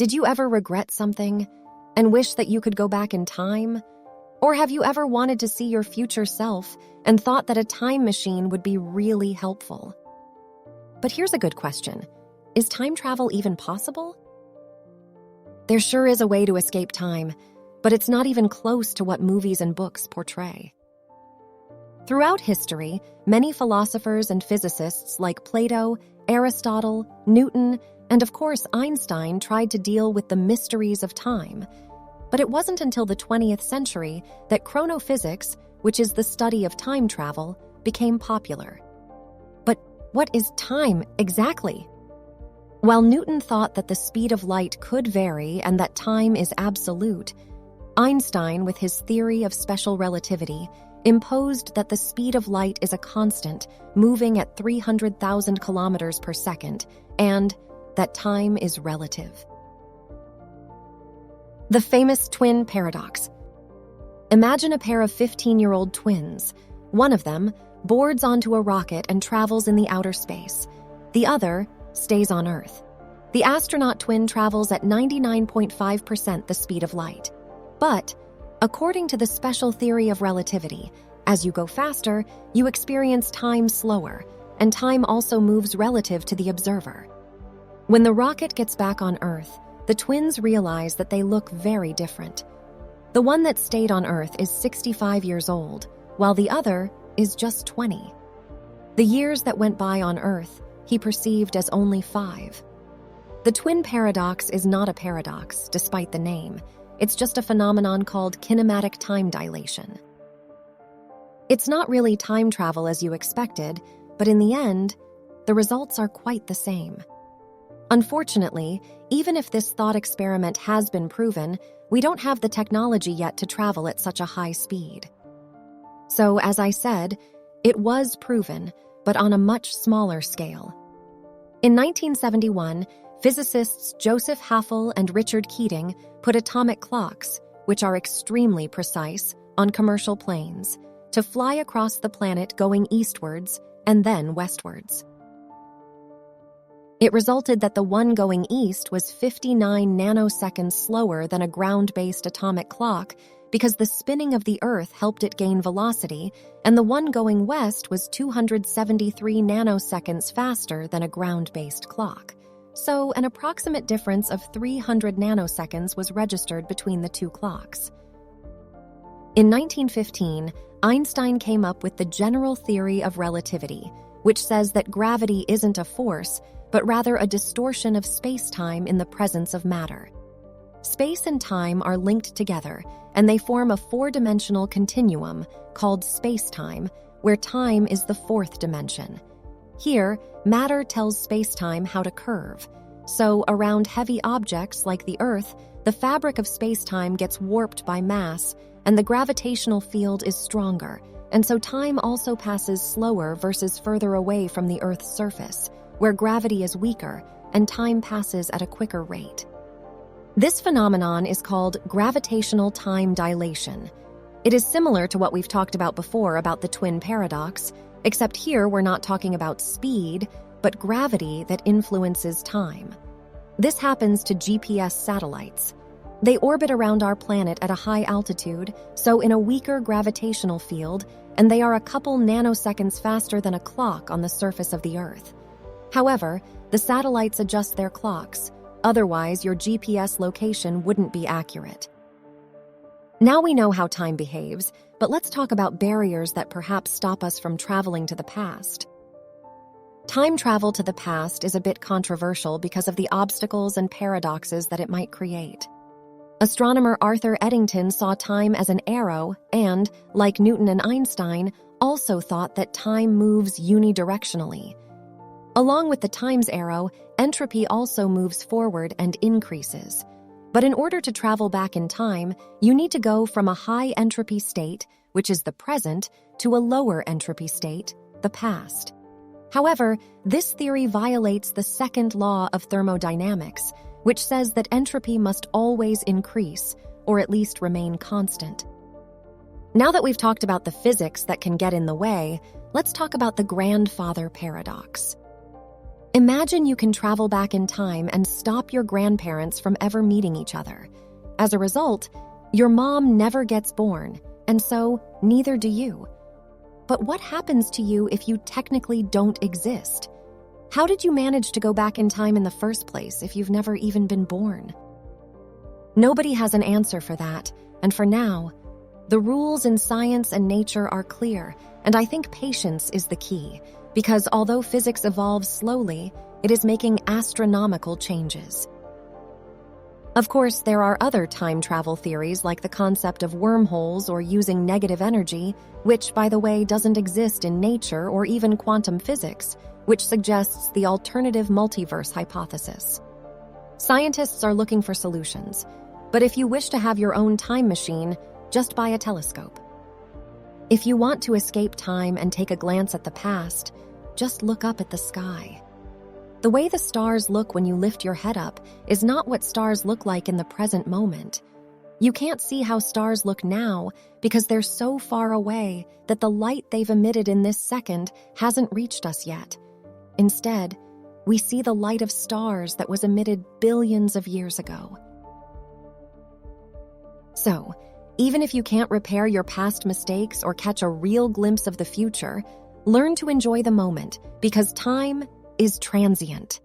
Did you ever regret something and wish that you could go back in time? Or have you ever wanted to see your future self and thought that a time machine would be really helpful? But here's a good question. Is time travel even possible? There sure is a way to escape time, but it's not even close to what movies and books portray. Throughout history, many philosophers and physicists like Plato, Aristotle, Newton, and of course Einstein tried to deal with the mysteries of time. But it wasn't until the 20th century that chronophysics, which is the study of time travel, became popular. But what is time exactly? While Newton thought that the speed of light could vary and that time is absolute, Einstein, with his theory of special relativity, imposed that the speed of light is a constant, moving at 300,000 kilometers per second, and that time is relative. The famous twin paradox. Imagine a pair of 15-year-old twins. One of them boards onto a rocket and travels in the outer space. The other stays on Earth. The astronaut twin travels at 99.5% the speed of light. But, according to the special theory of relativity, as you go faster, you experience time slower, and time also moves relative to the observer. When the rocket gets back on Earth, the twins realize that they look very different. The one that stayed on Earth is 65 years old, while the other is just 20. The years that went by on Earth, he perceived as only 5. The twin paradox is not a paradox, despite the name. It's just a phenomenon called kinematic time dilation. It's not really time travel as you expected, but in the end, the results are quite the same. Unfortunately, even if this thought experiment has been proven, we don't have the technology yet to travel at such a high speed. So, as I said, it was proven, but on a much smaller scale. In 1971, physicists Joseph Haffel and Richard Keating put atomic clocks, which are extremely precise, on commercial planes, to fly across the planet going eastwards and then westwards. It resulted that the one going east was 59 nanoseconds slower than a ground-based atomic clock because the spinning of the Earth helped it gain velocity, and the one going west was 273 nanoseconds faster than a ground-based clock. So an approximate difference of 300 nanoseconds was registered between the two clocks. In 1915, Einstein came up with the general theory of relativity, which says that gravity isn't a force, but rather a distortion of space-time in the presence of matter. Space and time are linked together, and they form a 4-dimensional continuum called space-time, where time is the 4th dimension. Here, matter tells space-time how to curve. So, around heavy objects like the Earth, the fabric of space-time gets warped by mass, and the gravitational field is stronger, and so time also passes slower versus further away from the Earth's surface, where gravity is weaker and time passes at a quicker rate. This phenomenon is called gravitational time dilation. It is similar to what we've talked about before about the twin paradox, except here we're not talking about speed, but gravity that influences time. This happens to GPS satellites. They orbit around our planet at a high altitude, so in a weaker gravitational field, and they are a couple nanoseconds faster than a clock on the surface of the Earth. However, the satellites adjust their clocks. Otherwise, your GPS location wouldn't be accurate. Now we know how time behaves, but let's talk about barriers that perhaps stop us from traveling to the past. Time travel to the past is a bit controversial because of the obstacles and paradoxes that it might create. Astronomer Arthur Eddington saw time as an arrow and, like Newton and Einstein, also thought that time moves unidirectionally. Along with the time's arrow, entropy also moves forward and increases. But in order to travel back in time, you need to go from a high entropy state, which is the present, to a lower entropy state, the past. However, this theory violates the second law of thermodynamics, which says that entropy must always increase, or at least remain constant. Now that we've talked about the physics that can get in the way, let's talk about the grandfather paradox. Imagine you can travel back in time and stop your grandparents from ever meeting each other. As a result, your mom never gets born, and so neither do you. But what happens to you if you technically don't exist? How did you manage to go back in time in the first place if you've never even been born? Nobody has an answer for that, and for now, the rules in science and nature are clear, and I think patience is the key, because although physics evolves slowly, it is making astronomical changes. Of course, there are other time travel theories like the concept of wormholes or using negative energy, which, by the way, doesn't exist in nature or even quantum physics, which suggests the alternative multiverse hypothesis. Scientists are looking for solutions, but if you wish to have your own time machine, just buy a telescope. If you want to escape time and take a glance at the past, just look up at the sky. The way the stars look when you lift your head up is not what stars look like in the present moment. You can't see how stars look now because they're so far away that the light they've emitted in this second hasn't reached us yet. Instead, we see the light of stars that was emitted billions of years ago. So, even if you can't repair your past mistakes or catch a real glimpse of the future, learn to enjoy the moment because time is transient.